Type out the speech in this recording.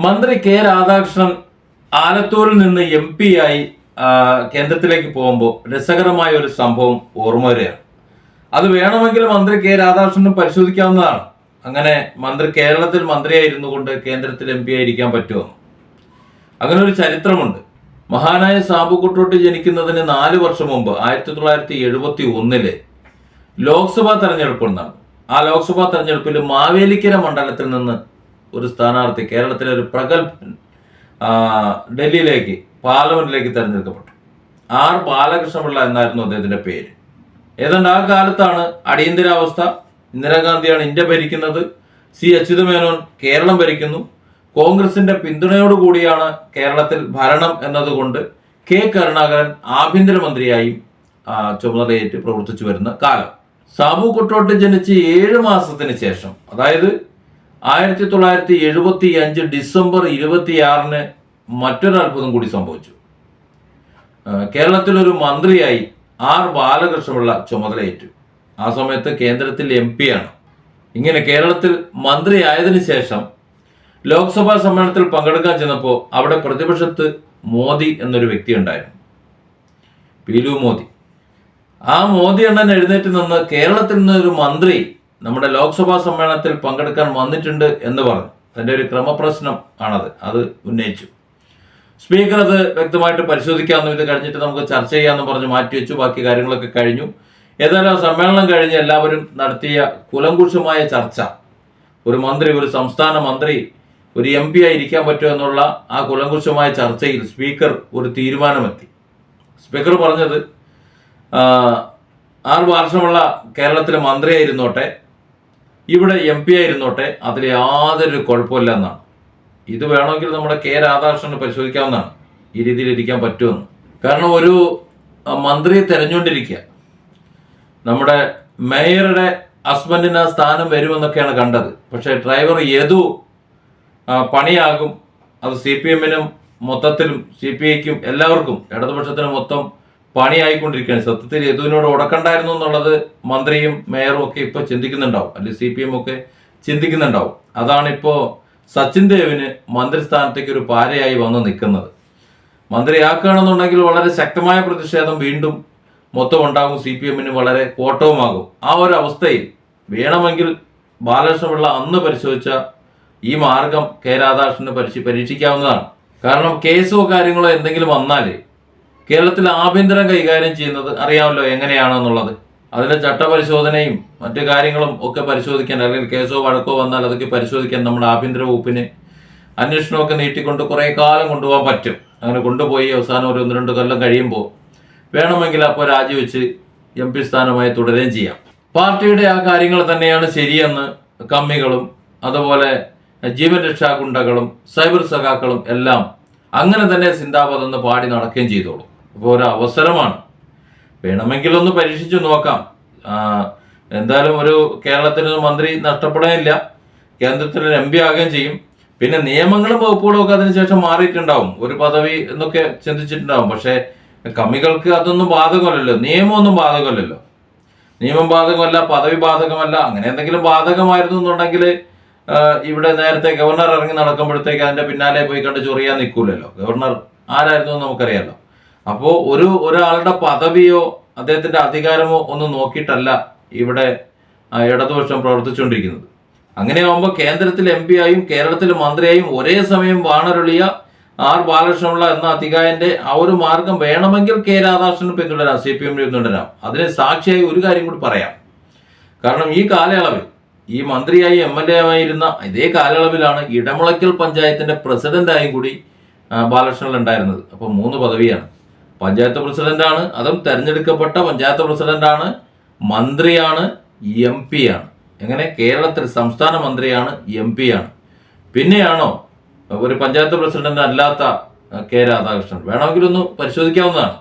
മന്ത്രി കെ രാധാകൃഷ്ണൻ ആലത്തൂരിൽ നിന്ന് MP ആയി കേന്ദ്രത്തിലേക്ക് പോകുമ്പോൾ രസകരമായ ഒരു സംഭവം ഓർമ്മ വരികയാണ്. അത് വേണമെങ്കിൽ മന്ത്രി കെ രാധാകൃഷ്ണനും പരിശോധിക്കാവുന്നതാണ്. അങ്ങനെ മന്ത്രി കേരളത്തിൽ മന്ത്രിയായിരുന്നു കൊണ്ട് കേന്ദ്രത്തിൽ MP ആയിരിക്കാൻ പറ്റുമോ? അങ്ങനെ ഒരു ചരിത്രമുണ്ട്. മഹാനായ സാബു കുട്ടോട്ടി ജനിക്കുന്നതിന് 4 വർഷം മുമ്പ് 1971 ലോക്സഭാ തെരഞ്ഞെടുപ്പ് ഉണ്ടാകും. ആ ലോക്സഭാ തെരഞ്ഞെടുപ്പിൽ മാവേലിക്കര മണ്ഡലത്തിൽ നിന്ന് ഒരു സ്ഥാനാർത്ഥി, കേരളത്തിലെ ഒരു പ്രഗത്ഭൻ, ഡൽഹിയിലേക്ക് പാർലമെന്റിലേക്ക് തെരഞ്ഞെടുക്കപ്പെട്ടു. R ബാലകൃഷ്ണപിള്ള എന്നായിരുന്നു അദ്ദേഹത്തിന്റെ പേര്. ഏതാണ്ട് ആ കാലത്താണ് അടിയന്തരാവസ്ഥ. ഇന്ദിരാഗാന്ധിയാണ് ഇന്ത്യ ഭരിക്കുന്നത്. അച്യുതമേനോൻ കേരളം ഭരിക്കുന്നു. കോൺഗ്രസിന്റെ പിന്തുണയോടുകൂടിയാണ് കേരളത്തിൽ ഭരണം എന്നതുകൊണ്ട് K കരുണാകരൻ ആഭ്യന്തരമന്ത്രിയായും ചുമതലയേറ്റ് പ്രവർത്തിച്ചു വരുന്ന കാലം. സാബു കുട്ടോട്ടി ജനിച്ച് 7 മാസത്തിന് ശേഷം, അതായത് 1975 ഡിസംബർ 26 മറ്റൊരു അത്ഭുതം കൂടി സംഭവിച്ചു. കേരളത്തിലൊരു മന്ത്രിയായി R ബാലകൃഷ്ണപിള്ള ചുമതലയേറ്റു. ആ സമയത്ത് കേന്ദ്രത്തിൽ MP ആണ്. ഇങ്ങനെ കേരളത്തിൽ മന്ത്രിയായതിനു ശേഷം ലോക്സഭാ സമ്മേളനത്തിൽ പങ്കെടുക്കാൻ ചെന്നപ്പോൾ അവിടെ പ്രതിപക്ഷത്ത് മോദി എന്നൊരു വ്യക്തി ഉണ്ടായിരുന്നു, പീലു മോദി. ആ മോദി അണ്ണൻ എഴുന്നേറ്റ് നിന്ന് കേരളത്തിൽ നിന്നൊരു മന്ത്രി നമ്മുടെ ലോക്സഭാ സമ്മേളനത്തിൽ പങ്കെടുക്കാൻ വന്നിട്ടുണ്ട് എന്ന് പറഞ്ഞു. അതിൻ്റെ ഒരു ക്രമപ്രശ്നം ആണത്, അത് ഉന്നയിച്ചു. സ്പീക്കർ അത് വ്യക്തമായിട്ട് പരിശോധിക്കാമെന്നും ഇത് കഴിഞ്ഞിട്ട് നമുക്ക് ചർച്ച ചെയ്യാമെന്നും പറഞ്ഞ് മാറ്റിവെച്ചു. ബാക്കി കാര്യങ്ങളൊക്കെ കഴിഞ്ഞു. ഏതായാലും സമ്മേളനം കഴിഞ്ഞ് എല്ലാവരും നടത്തിയ കുലങ്കുഷമായ ചർച്ച, ഒരു മന്ത്രി, ഒരു സംസ്ഥാന മന്ത്രി ഒരു MP ആയി ഇരിക്കാൻ പറ്റുമോ എന്നുള്ള ആ കുലങ്കുഷമായ ചർച്ചയിൽ സ്പീക്കർ ഒരു തീരുമാനമെത്തി. സ്പീക്കർ പറഞ്ഞത് R ബാലകൃഷ്ണപിള്ള കേരളത്തിലെ മന്ത്രിയായിരുന്നോട്ടെ, ഇവിടെ MP ആയിരുന്നോട്ടെ, അതിൽ യാതൊരു കുഴപ്പമില്ല എന്നാണ്. ഇത് വേണമെങ്കിൽ നമ്മുടെ K രാധാകൃഷ്ണന് പരിശോധിക്കാവുന്നതാണ്, ഈ രീതിയിൽ ഇരിക്കാൻ പറ്റുമെന്ന്. കാരണം ഒരു മന്ത്രിയെ തെരഞ്ഞുകൊണ്ടിരിക്കുക, നമ്മുടെ മേയറുടെ ഹസ്ബൻഡിന് ആ സ്ഥാനം വരുമെന്നൊക്കെയാണ് കണ്ടത്. പക്ഷേ ഡ്രൈവർ യദു പണിയാകും. അത് CPM-നും മൊത്തത്തിലും CPI-ക്കും എല്ലാവർക്കും, ഇടതുപക്ഷത്തിന് മൊത്തം പണിയായിക്കൊണ്ടിരിക്കുകയാണ്. സത്യത്തിൽ യദുവിനോട് ഉടക്കണ്ടായിരുന്നു എന്നുള്ളത് മന്ത്രിയും മേയറും ഒക്കെ ഇപ്പോൾ ചിന്തിക്കുന്നുണ്ടാവും, അല്ലെങ്കിൽ CPM ഒക്കെ ചിന്തിക്കുന്നുണ്ടാവും. അതാണിപ്പോൾ സച്ചിൻ ദേവിന് മന്ത്രിസ്ഥാനത്തേക്ക് ഒരു പാരയായി വന്ന് നിൽക്കുന്നത്. മന്ത്രിയാക്കുകയാണെന്നുണ്ടെങ്കിൽ വളരെ ശക്തമായ പ്രതിഷേധം വീണ്ടും മൊത്തം ഉണ്ടാകും, CPM-ന് വളരെ കോട്ടവുമാകും. ആ ഒരു അവസ്ഥയിൽ വേണമെങ്കിൽ ബാലകൃഷ്ണപിള്ള അന്ന് പരിശോധിച്ച ഈ മാർഗം K രാധാകൃഷ്ണന് പരീക്ഷിക്കാവുന്നതാണ്. കാരണം കേസോ കാര്യങ്ങളോ എന്തെങ്കിലും വന്നാൽ കേരളത്തിൽ ആഭ്യന്തരം കൈകാര്യം ചെയ്യുന്നത് അറിയാമല്ലോ എങ്ങനെയാണെന്നുള്ളത്. അതിൻ്റെ ചട്ടപരിശോധനയും മറ്റു കാര്യങ്ങളും ഒക്കെ പരിശോധിക്കാൻ, അല്ലെങ്കിൽ കേസോ വഴക്കോ വന്നാൽ അതൊക്കെ പരിശോധിക്കാൻ നമ്മുടെ ആഭ്യന്തര വകുപ്പിന് അന്വേഷണമൊക്കെ നീട്ടിക്കൊണ്ട് കുറേ കാലം കൊണ്ടുപോകാൻ പറ്റും. അങ്ങനെ കൊണ്ടുപോയി അവസാനം ഒരു 1-2 കൊല്ലം കഴിയുമ്പോൾ വേണമെങ്കിൽ അപ്പോൾ രാജിവെച്ച് MP സ്ഥാനമായി തുടരുകയും ചെയ്യാം. പാർട്ടിയുടെ ആ കാര്യങ്ങൾ തന്നെയാണ് ശരിയെന്ന് കമ്മികളും അതുപോലെ ജീവൻ രക്ഷാ ഗുണ്ടകളും സൈബർ സഖാക്കളും എല്ലാം അങ്ങനെ തന്നെ സിന്ദാബാദ് എന്ന് പാടി നടക്കുകയും ചെയ്തോളൂ. അപ്പോൾ ഒരു അവസരമാണ്, വേണമെങ്കിൽ ഒന്ന് പരീക്ഷിച്ചു നോക്കാം. എന്തായാലും ഒരു കേരളത്തിന് മന്ത്രി നഷ്ടപ്പെടാനില്ല, കേന്ദ്രത്തിൽ MP ആകുകയും ചെയ്യും. പിന്നെ നിയമങ്ങളും വകുപ്പുകളും ഒക്കെ അതിനുശേഷം മാറിയിട്ടുണ്ടാവും, ഒരു പദവി എന്നൊക്കെ ചിന്തിച്ചിട്ടുണ്ടാവും. പക്ഷേ കമ്മികൾക്ക് അതൊന്നും ബാധകമല്ലല്ലോ, നിയമമൊന്നും ബാധകമല്ലല്ലോ. നിയമം ബാധകമല്ല, പദവി ബാധകമല്ല. അങ്ങനെ എന്തെങ്കിലും ബാധകമായിരുന്നു എന്നുണ്ടെങ്കിൽ ഇവിടെ നേരത്തെ ഗവർണർ ഇറങ്ങി നടക്കുമ്പോഴത്തേക്ക് അതിൻ്റെ പിന്നാലെ പോയി കണ്ട് ചൊറിയാൻ നിൽക്കൂലല്ലോ. ഗവർണർ ആരായിരുന്നു എന്ന് നമുക്കറിയാലോ. അപ്പോൾ ഒരാളുടെ പദവിയോ അദ്ദേഹത്തിൻ്റെ അധികാരമോ ഒന്നും നോക്കിയിട്ടല്ല ഇവിടെ ഇടതുപക്ഷം പ്രവർത്തിച്ചുകൊണ്ടിരിക്കുന്നത്. അങ്ങനെയാകുമ്പോൾ കേന്ദ്രത്തിൽ MP ആയും കേരളത്തിൽ മന്ത്രിയായും ഒരേ സമയം വാണരുളിയ R ബാലകൃഷ്ണപിള്ള എന്ന അധികാരന്റെ ആ ഒരു മാർഗം വേണമെങ്കിൽ K രാധാകൃഷ്ണന് പിന്തുടരാം, CPM പിന്തുടരാം. അതിന് സാക്ഷിയായി ഒരു കാര്യം കൂടി പറയാം. കാരണം ഈ കാലയളവിൽ ഈ മന്ത്രിയായി MLA ആയിരുന്ന ഇതേ കാലയളവിലാണ് ഇടമുളയ്ക്കൽ പഞ്ചായത്തിന്റെ പ്രസിഡന്റായും കൂടി ബാലകൃഷ്ണപിള്ള ഉണ്ടായിരുന്നത്. അപ്പോൾ 3 പദവിയാണ്. പഞ്ചായത്ത് പ്രസിഡന്റാണ്, അതും തെരഞ്ഞെടുക്കപ്പെട്ട പഞ്ചായത്ത് പ്രസിഡന്റാണ്, മന്ത്രിയാണ്, MP ആണ്. എങ്ങനെ കേരളത്തിൽ സംസ്ഥാന മന്ത്രിയാണ്, MP ആണ്. പിന്നെയാണോ ഒരു പഞ്ചായത്ത് പ്രസിഡന്റ് അല്ലാത്ത K രാധാകൃഷ്ണൻ? വേണമെങ്കിൽ ഒന്ന് പരിശോധിക്കാവുന്നതാണ്.